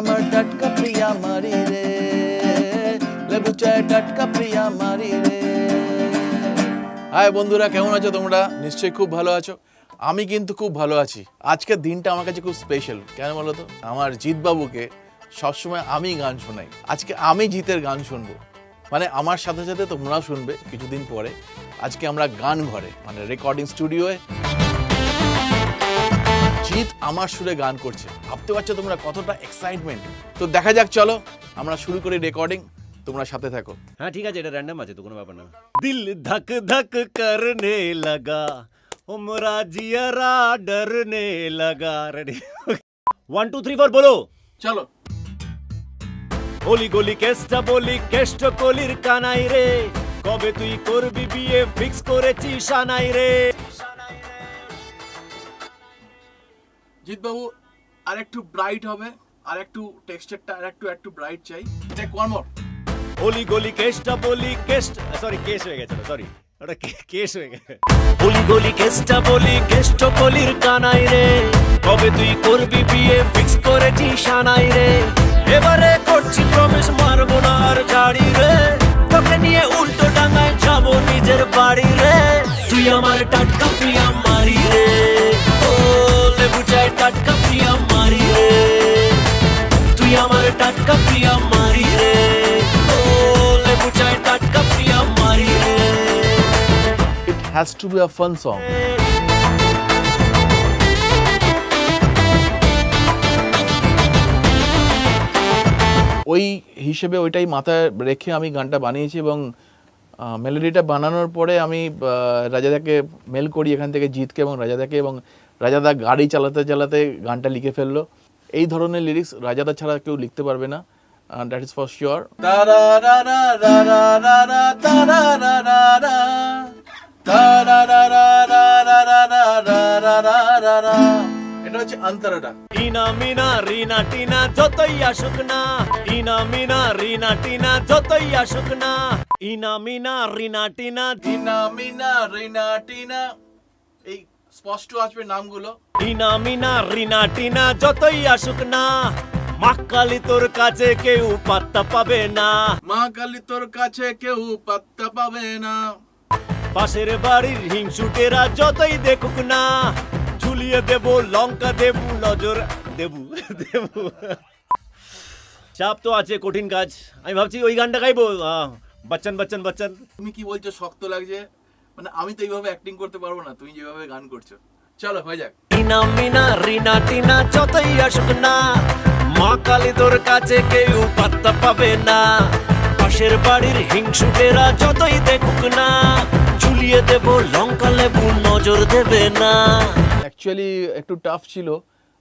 আমার টাটকা প্রিয়া মারি রে, লেবু চায় টাটকা প্রিয়া মারি রে। হাই বন্ধুরা, কেমন আছো তোমরা? নিশ্চয়ই খুব ভালো আছো। আমি কিন্তু খুব ভালো আছি। আজকের দিনটা আমার কাছে খুব স্পেশাল। কেন বলো তো? আমার জিৎ বাবুকে সবসময় আমি গান শোনাই। আজকে আমি জিতের গান শুনবো, মানে আমার সাথে সাথে তোমরাও শুনবে কিছুদিন পরে। আজকে আমরা গান ঘরে, মানে রেকর্ডিং স্টুডিওয়ে জিৎ আমার সুরে গান করছে। ভাবতে পারছো তোমরা কতটা এক্সাইটমেন্ট? তো দেখা যাক, চলো আমরা শুরু করি রেকর্ডিং। তোমরা সাথে থাকো। হ্যাঁ ঠিক আছে, এটা র্যান্ডম আছে তো, কোনো ব্যাপার না। দিল ধক ধক করনে লাগা, উমরা জিয়ারা ডরনে লাগা। রেডি? 1 2 3 4 বলো। চলো। গলি গলি কেষ্টা বলি কেষ্ট কলির কানাই রে, কবে তুই করবি বিয়ে ফিক্স করেছি সানাই রে। জিৎ বাবু আর একটু ব্রাইট হবে, আর একটু টেক্সচারটা আর একটু ব্রাইট চাই। Take one more. গলি গলি কেষ্টা বলি কেষ্ট, সরি কেস হয়ে গেছে, সরি ওটা কেস হয়ে গেছে। গলি গলি কেষ্টা বলি কেষ্ট কলির কানাই রে, কবে তুই করবি বিয়ে ফিক্স করেছি সানাই রে। এবারে করছি প্রমিস, মারবো না আর ঝাড়ি রে, তোকে নিয়ে উল্টো ডাঙায় যাবো নিজের বাড়ি রে। তুই আমার টাটকা প্রিয়া মারি রে, ও লেবু চায় টাটকা প্রিয়া মারি রে। তুই আমার টাটকা প্রিয়া মারি রে, ও লেবু চায় টাটকা প্রিয়া মারি রে। It has to be a fun song. ওই হিসেবে ওইটাই মাথায় রেখে আমি গানটা বানিয়েছি, এবং মেলোডিটা বানানোর পরে আমি রাজাদাকে মেল করি এখান থেকে, জিতকে এবং রাজাদাকে, এবং রাজাদা গাড়ি চালাতে চালাতে গানটা লিখে ফেললো। এই ধরনের লিরিক্স রাজাদা ছাড়া কেউ লিখতে পারবে না, দ্যাট ইজ ফর শিওর। এটা হচ্ছে অন্তরাটা। ইনা মিনা রিনা টিনা যতই আসুক না, ইনা মিনা রিনা টিনা যতই আসুক না, ইনা মিনা রিনা টিনা, ইনা মিনা রিনা টিনা, এই স্পষ্ট আসবে নামগুলো। ইনা মিনা রিনা টিনা যতই আসুক না, মা কালী তোর কাছে কেউ পাত্তা পাবে না, মা কালী তোর কাছে কেউ পাত্তা পাবে না। পাশের বাড়ির হিংসুটেরা যতই দেখুক না, ঝুলিয়ে দেবো লঙ্কা দেবু, নজর দেবু দেবু। চাপ তো আছে, কঠিন কাজ। আমি ভাবছি ওই গানটা গাইবো, বচ্চন বচ্চন বচ্চন। তুমি কি বলছো শক্ত লাগছে? মানে আমি তো এইভাবে অ্যাক্টিং করতে পারবো না, তুমি যেভাবে গান করছো। চলো হয়ে যাক। ইনা মিনা রিনা টিনা যতই আসুক না, মা কালী তোর কাছে কেউ পাত্তা পাবে না, পাশের বাড়ির হিংসুটেরা যতই দেখুক না, ঝুলিয়ে দেবো লঙ্কা লেবু, নজর দেবে না। অ্যাকচুয়ালি একটু টাফ ছিল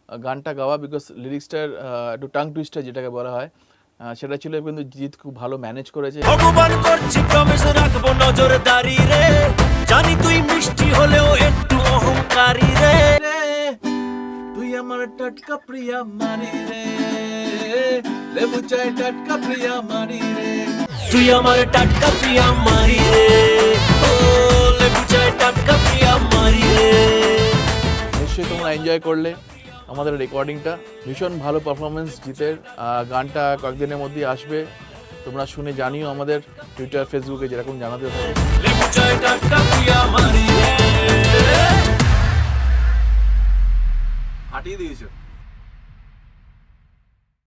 গানটা গাওয়া, বিকজ লিরিক্সটার একটু টাং টুইস্টার যেটাকে বলা হয়, সেটা ছিল, কিন্তু জিৎ খুব ভালো ম্যানেজ করেছে। ভগবান করছি প্রমিস রাখবো নজরদারি রে, জানি তুই মিষ্টি হলেও একটু অহংকারী রে। তুই আমার টাটকা প্রিয়া মারি রে, লেবু চায় টাটকা প্রিয়া মারি রে। তুই আমার টাটকা প্রিয়া মারি রে, ও লেবু চায় টাটকা প্রিয়া মারি রে। নিশ্চয়ই তোমরা এনজয় করলে আমাদের রেকর্ডিংটা। ভীষণ ভালো পারফরমেন্স জিতের। গানটা কয়েকদিনের মধ্যেই আসবে, তোমরা শুনে জানিও আমাদের টুইটার ফেসবুকে যেরকম জানাতে হবে। লেবু চায় টাটকা প্রিয়া মারি রে। হাঁটিয়ে দিয়েছো।